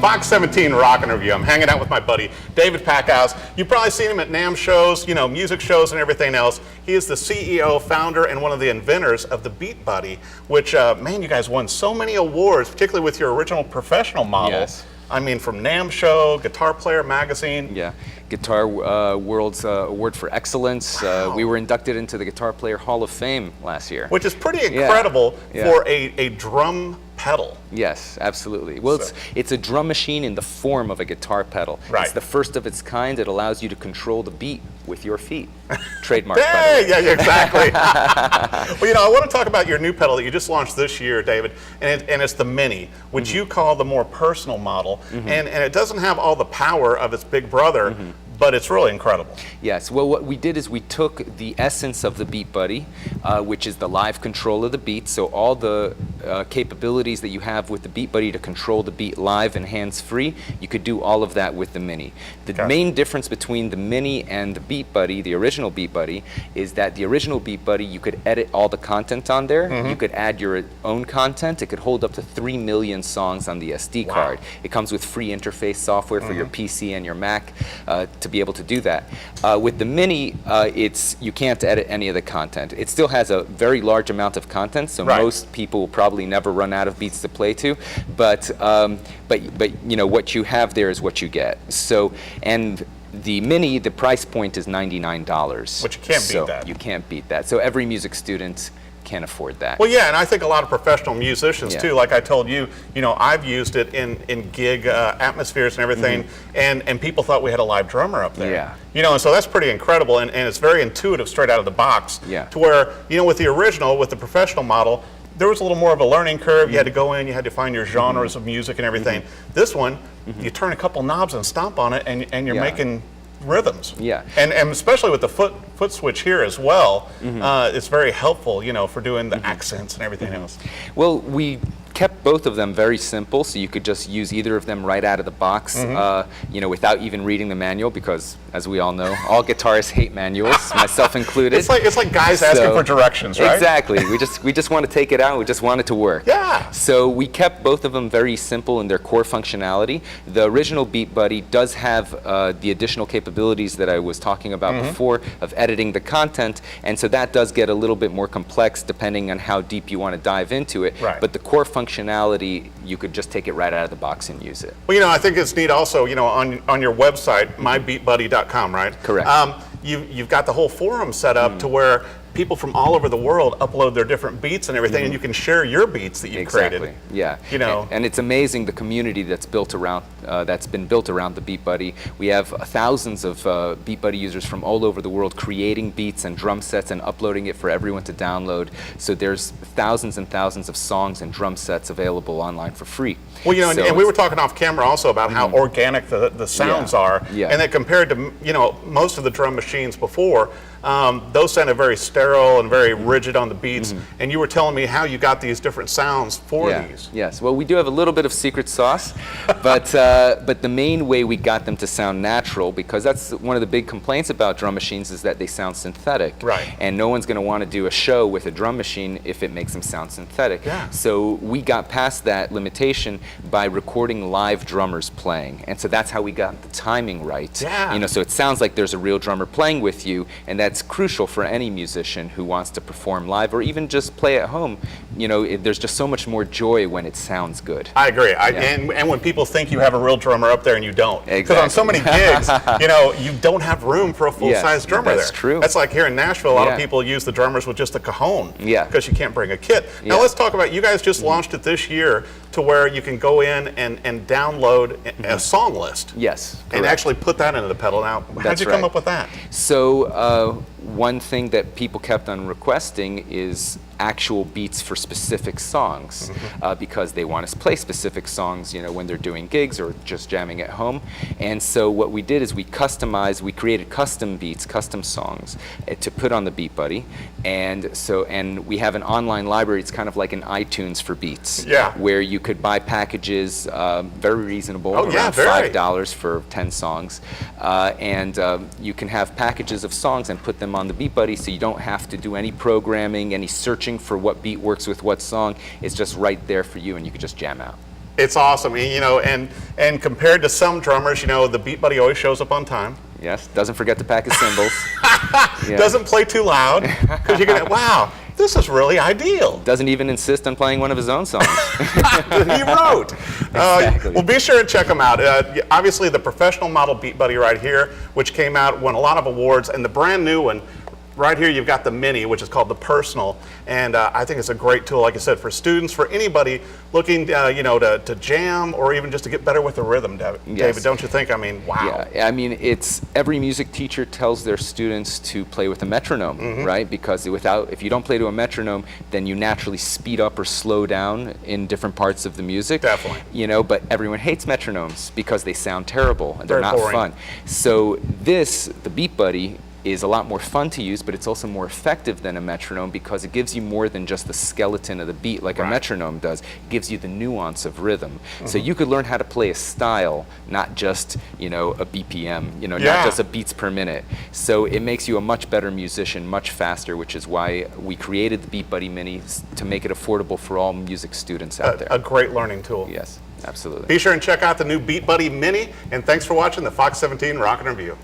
Box 17 Rockin' Review. I'm hanging out with my buddy, David Packouz. You've probably seen him at NAMM shows, you know, music shows and everything else. He is the CEO, founder, and one of the inventors of the BeatBuddy, which, man, you guys won so many awards, particularly with your original professional model. Yes. I mean, from NAMM show, Guitar Player Magazine. Yeah, Guitar World's Award for Excellence. Wow. We were inducted into the Guitar Player Hall of Fame last year. Which is pretty incredible Yeah. for a drum pedal. Yes, absolutely. Well, it's a drum machine in the form of a guitar pedal. Right. It's the first of its kind. It allows you to control the beat with your feet. Trademark, by the Hey, way. yeah, exactly. Well, you know, I want to talk about your new pedal that you just launched this year, David, and it's the Mini, which you call the more personal model, and it doesn't have all the power of its big brother, but it's really incredible. Yes, well, what we did is we took the essence of the BeatBuddy, which is the live control of the beat, so all the capabilities that you have with the BeatBuddy to control the beat live and hands-free, you could do all of that with the Mini. The main difference between the Mini and the BeatBuddy, the original BeatBuddy, is that the original BeatBuddy, you could edit all the content on there, you could add your own content, it could hold up to 3 million songs on the SD card. It comes with free interface software for your PC and your Mac to be able to do that. With the Mini, you can't edit any of the content. It still has a very large amount of content, so most people will probably never run out of beats to play to, but you know, what you have there is what you get. So, and the Mini, the price point is $99. But you can't beat that. You can't beat that. So every music student can't afford that. Well, yeah, and I think a lot of professional musicians too, like I told you, you know, I've used it in gig atmospheres and everything, and people thought we had a live drummer up there. Yeah. You know, and so that's pretty incredible, and it's very intuitive straight out of the box. Yeah. To where, you know, with the original, with the professional model, there was a little more of a learning curve. You had to go in, you had to find your genres of music and everything. This one, you turn a couple knobs and stomp on it, and you're making rhythms. Yeah. And especially with the foot switch here as well, it's very helpful, you know, for doing the accents and everything else. Well, we kept both of them very simple, so you could just use either of them right out of the box, you know, without even reading the manual, because as we all know, all guitarists hate manuals, myself included. It's like guys asking for directions, right? Exactly. We just want to take it out. We just want it to work. Yeah. So we kept both of them very simple in their core functionality. The original BeatBuddy does have the additional capabilities that I was talking about before of editing the content, and so that does get a little bit more complex depending on how deep you want to dive into it. Right. But the core functionality, you could just take it right out of the box and use it. Well, you know, I think it's neat also, you know, on your website, mybeatbuddy.com, right? Correct. You've got the whole forum set up to where people from all over the world upload their different beats and everything, and you can share your beats that you've created. Yeah. You know, and it's amazing the community that's built around that's been built around the BeatBuddy. We have thousands of BeatBuddy users from all over the world creating beats and drum sets and uploading it for everyone to download. So there's thousands and thousands of songs and drum sets available online for free. well, you know, and we were talking off camera also about how organic the sounds are, and that compared to, you know, most of the drum machines before, those sounded very sterile and very rigid on the beats, and you were telling me how you got these different sounds for these. Yes, well, we do have a little bit of secret sauce, but the main way we got them to sound natural, because that's one of the big complaints about drum machines, is that they sound synthetic. Right. And no one's going to want to do a show with a drum machine if it makes them sound synthetic. Yeah. So we got past that limitation by recording live drummers playing, and so that's how we got the timing right. Yeah. You know, so it sounds like there's a real drummer playing with you, and that's crucial for any musician who wants to perform live or even just play at home. You know, there's just so much more joy when it sounds good. I agree. And when people think you have a real drummer up there and you don't. Because Exactly. on so many gigs, you know, you don't have room for a full-size drummer there. That's true. That's like here in Nashville, a lot of people use the drummers with just a cajon. Yeah. Because you can't bring a kit. Now let's talk about, you guys just launched it this year to where you can go in and download a song list. Yes. And correct. actually put that into the pedal. Now, how'd That's you come right. up with that? So one thing that people kept on requesting is actual beats for specific songs, because they want us to play specific songs, you know, when they're doing gigs or just jamming at home. And so what we did is we created custom beats, custom songs to put on the BeatBuddy. And we have an online library. It's kind of like an iTunes for beats, where you could buy packages, very reasonable, around $5 for 10 songs. You can have packages of songs and put them on the BeatBuddy, so you don't have to do any programming, any searching for what beat works with what song. It's just right there for you, and you can just jam out. It's awesome, and compared to some drummers, the BeatBuddy always shows up on time. Yes, doesn't forget to pack his cymbals. Yeah. Doesn't play too loud, because you're gonna, wow, this is really ideal. Doesn't even insist on playing one of his own songs. He wrote. Exactly. Well, be sure and check him out. Obviously, the professional model BeatBuddy right here, which came out, won a lot of awards, and the brand new one, right here you've got the Mini, which is called the Personal, and I think it's a great tool, like I said, for students, for anybody looking, to jam or even just to get better with the rhythm, David. Yes. Don't you think? I mean, wow. Yeah, I mean, it's every music teacher tells their students to play with a metronome, right? Because if you don't play to a metronome, then you naturally speed up or slow down in different parts of the music. Definitely. But everyone hates metronomes because they sound terrible and they're Very not boring. fun. So the BeatBuddy, is a lot more fun to use, but it's also more effective than a metronome because it gives you more than just the skeleton of the beat like a metronome does. It gives you the nuance of rhythm. So you could learn how to play a style, not just, a BPM, not just a beats per minute. So it makes you a much better musician, much faster, which is why we created the BeatBuddy Mini to make it affordable for all music students out there. A great learning tool. Yes, absolutely. Be sure and check out the new BeatBuddy Mini, and thanks for watching the Fox 17 Rock and Review.